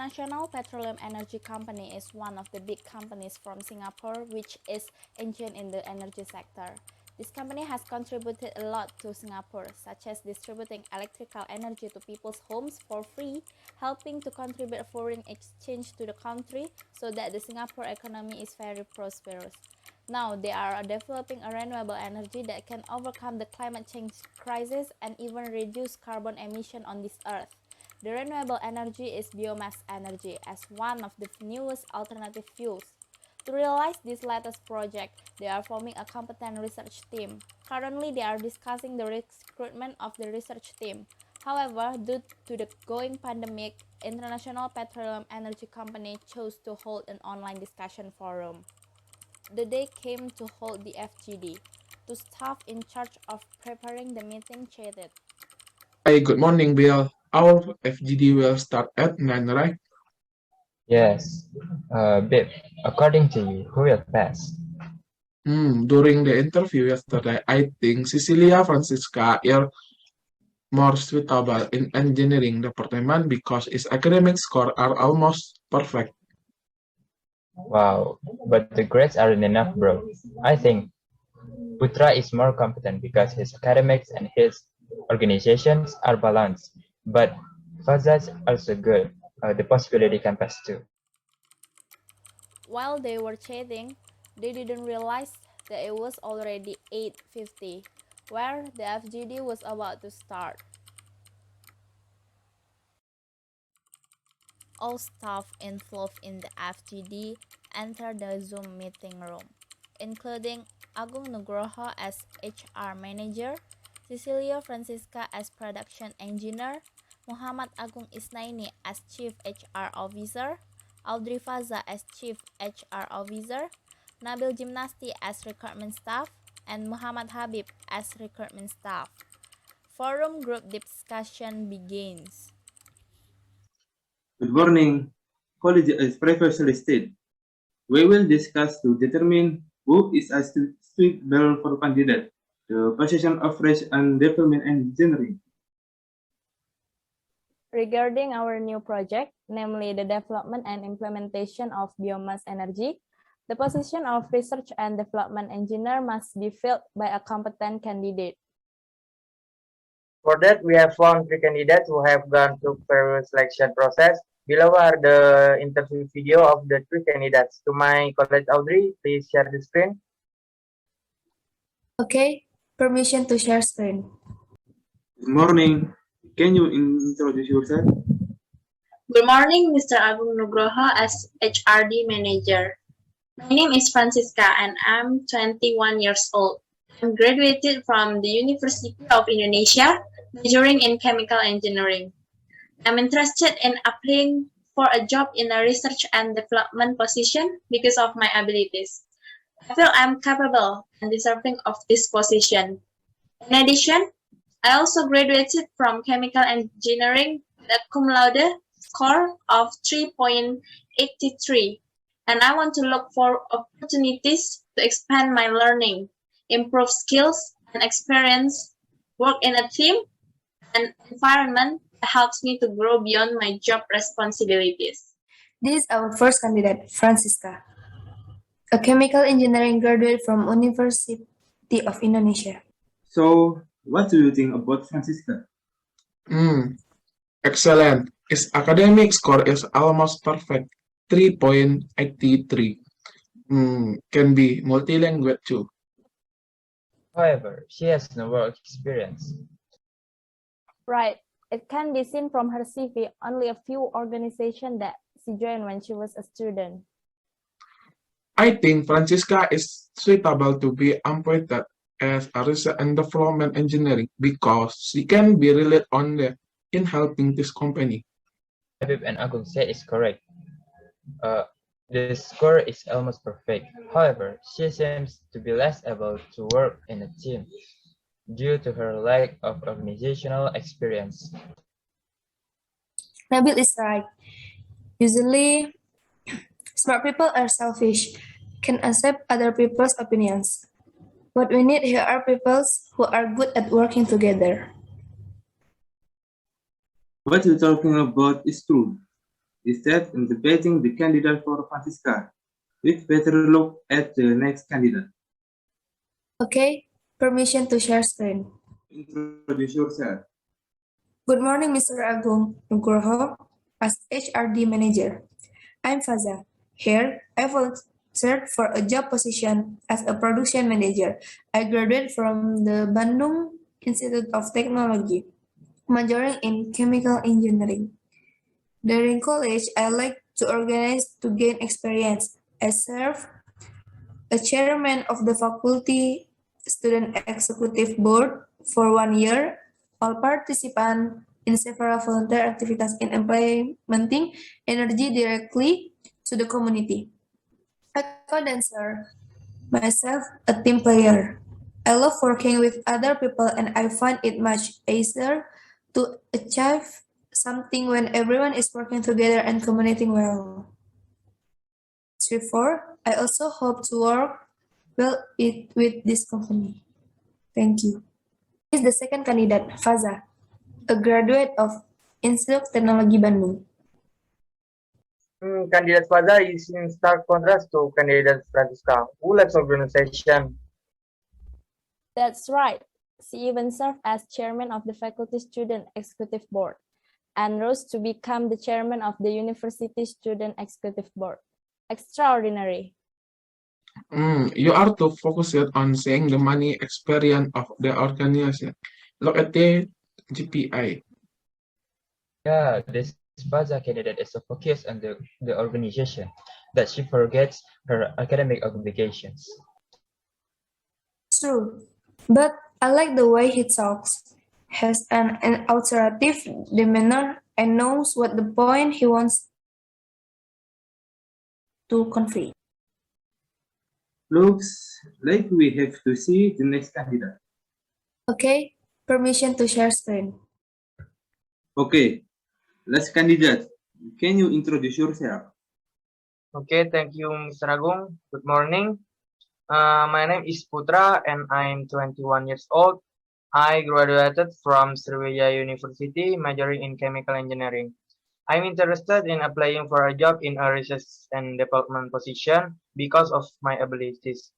International Petroleum Energy Company is one of the big companies from Singapore which is engaged in the energy sector. This company has contributed a lot to Singapore, such as distributing electrical energy to people's homes for free, helping to contribute foreign exchange to the country so that the Singapore economy is very prosperous. Now, they are developing a renewable energy that can overcome the climate change crisis and even reduce carbon emission on this earth. The renewable energy is biomass energy as one of the newest alternative fuels. To realize this latest project, they are forming a competent research team. Currently, they are discussing the recruitment of the research team. However, due to the going pandemic, International Petroleum Energy Company chose to hold an online discussion forum. The day came to hold the FGD. The staff in charge of preparing the meeting chatted. Hi, good morning, Bill. Our FGD will start at 9, right? Yes, Babe, according to you, who will pass? During the interview yesterday, I think Cicillia Fransiska is more suitable in engineering department because its academic scores are almost perfect. Wow, but the grades aren't enough, bro. I think Putra is more competent because his academics and his organizations are balanced. But Faza's also good. The possibility can pass too. While they were chatting, they didn't realize that it was already 8:50, where the FGD was about to start. All staff involved in the FGD entered the Zoom meeting room, including Agung Nugroho as HR Manager, Cicillia Fransiska as Production Engineer, Muhamad Agung Isnaini as Chief HR Officer, Audry Faza as Chief HR Officer, Nabil Gymnasti as Recruitment Staff, and Muhammad Habbib as Recruitment Staff. Forum group discussion begins. Good morning. College as previously stated, we will discuss to determine who is a suitable for candidate, the position of research and development engineering. Regarding our new project, namely the development and implementation of biomass energy, the position of research and development engineer must be filled by a competent candidate. For that, we have found 3 candidates who have gone through various selection process. Below are the interview video of the 3 candidates. To my colleague Audrey, please share the screen. Okay, permission to share screen. Good morning. Can you introduce yourself? Good morning, Mr. Agung Nugroho as HRD Manager. My name is Fransiska and I'm 21 years old. I'm graduated from the University of Indonesia, majoring in chemical engineering. I'm interested in applying for a job in a research and development position because of my abilities. I feel I'm capable and deserving of this position. In addition, I also graduated from chemical engineering with a cum laude score of 3.83, and I want to look for opportunities to expand my learning, improve skills and experience, work in a team and environment that helps me to grow beyond my job responsibilities. This is our first candidate, Fransiska, a chemical engineering graduate from University of Indonesia. So, what do you think about Francisca? Excellent. Its academic score is almost perfect, 3.83. Can be multilingual too. However, she has no work experience. Right. It can be seen from her CV only a few organizations that she joined when she was a student. I think Francisca is suitable to be appointed as a research and development engineering because she can be relied on in helping this company. Habib and Agung say is correct. The score is almost perfect. However, she seems to be less able to work in a team due to her lack of organizational experience. Nabil is right. Usually, smart people are selfish, can accept other people's opinions. What we need here are people who are good at working together. What you're talking about is true. Instead of debating the candidate for Francisca, we better look at the next candidate. Okay, permission to share screen. Introduce yourself. Good morning, Mr. Agung Nugroho, as HRD Manager. I'm Faza. Here, I volunteered for a job position as a production manager. I graduated from the Bandung Institute of Technology, majoring in chemical engineering. During college, I like to organize to gain experience. I served as chairman of the faculty student executive board for 1 year, while participant in several volunteer activities in implementing energy directly to the community. I consider myself a team player. I love working with other people and I find it much easier to achieve something when everyone is working together and communicating well. 3, 4. I also hope to work well with this company. Thank you. Is the second candidate, Faza, a graduate of Institut Teknologi Bandung. Candidate Faza is in stark contrast to candidate Francisca, who lacks organization. That's right. She even served as chairman of the Faculty Student Executive Board and rose to become the chairman of the University Student Executive Board. Extraordinary. You are too focused on seeing the money experience of the organization. Look at the GPI. Yeah, this Baza candidate is so focused on the organization that she forgets her academic obligations. True, but I like the way he talks, has an authoritative demeanor, and knows what the point he wants to convey. Looks like we have to see the next candidate. Okay, permission to share screen. Okay, last candidate. Can you introduce yourself? Okay, thank you, Mr. Agung. Good morning. My name is Putra and I'm 21 years old. I graduated from Sriwijaya University, majoring in chemical engineering. I'm interested in applying for a job in a research and development position because of my abilities.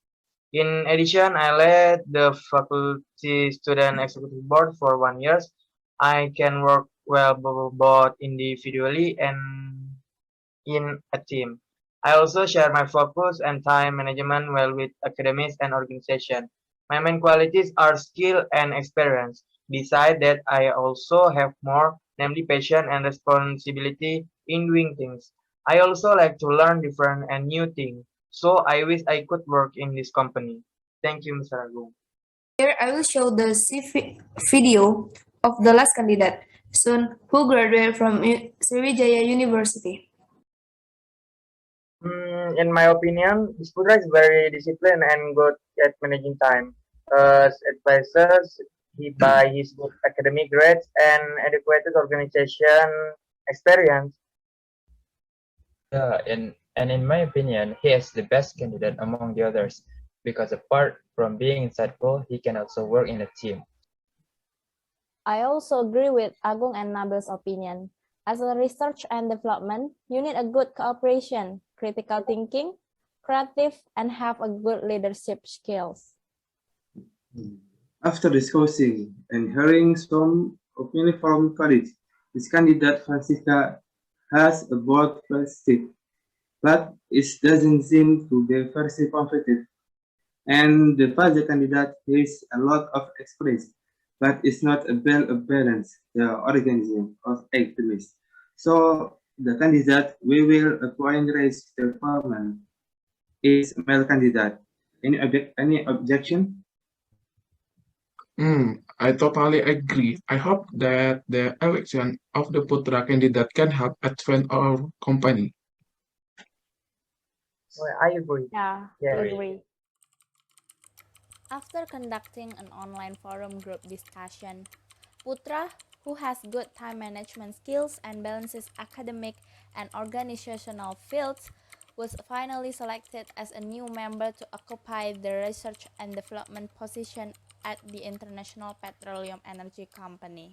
In addition, I led the faculty student executive board for 1 year. I can work well both individually and in a team. I also share my focus and time management well with academics and organization. My main qualities are skill and experience. Besides that, I also have more, namely passion and responsibility in doing things. I also like to learn different and new things. So I wish I could work in this company. Thank you, Mr. Agung. Here I will show the video of the last candidate, Sun, who graduated from Sriwijaya University. In my opinion, this Putra is very disciplined and good at managing time. As advisors, he by his good academic grades and adequate organization experience. Yeah, and in my opinion, he is the best candidate among the others because apart from being insightful, he can also work in a team. I also agree with Agung and Nabil's opinion. As a research and development, you need a good cooperation, critical thinking, creative, and have a good leadership skills. After discussing and hearing some opinion from colleagues, this candidate Francisca has a broad perspective, but it doesn't seem to be very competitive. And the other candidate has a lot of experience, but it's not a well balanced the organism of activists. So the candidate we will appoint raise the department is male candidate. Any objection? I totally agree. I hope that the election of the Putra candidate can help advance our company. Well, I agree. Yeah, Yeah. agree. After conducting an online forum group discussion, Putra, who has good time management skills and balances academic and organizational fields, was finally selected as a new member to occupy the research and development position at the International Petroleum Energy Company.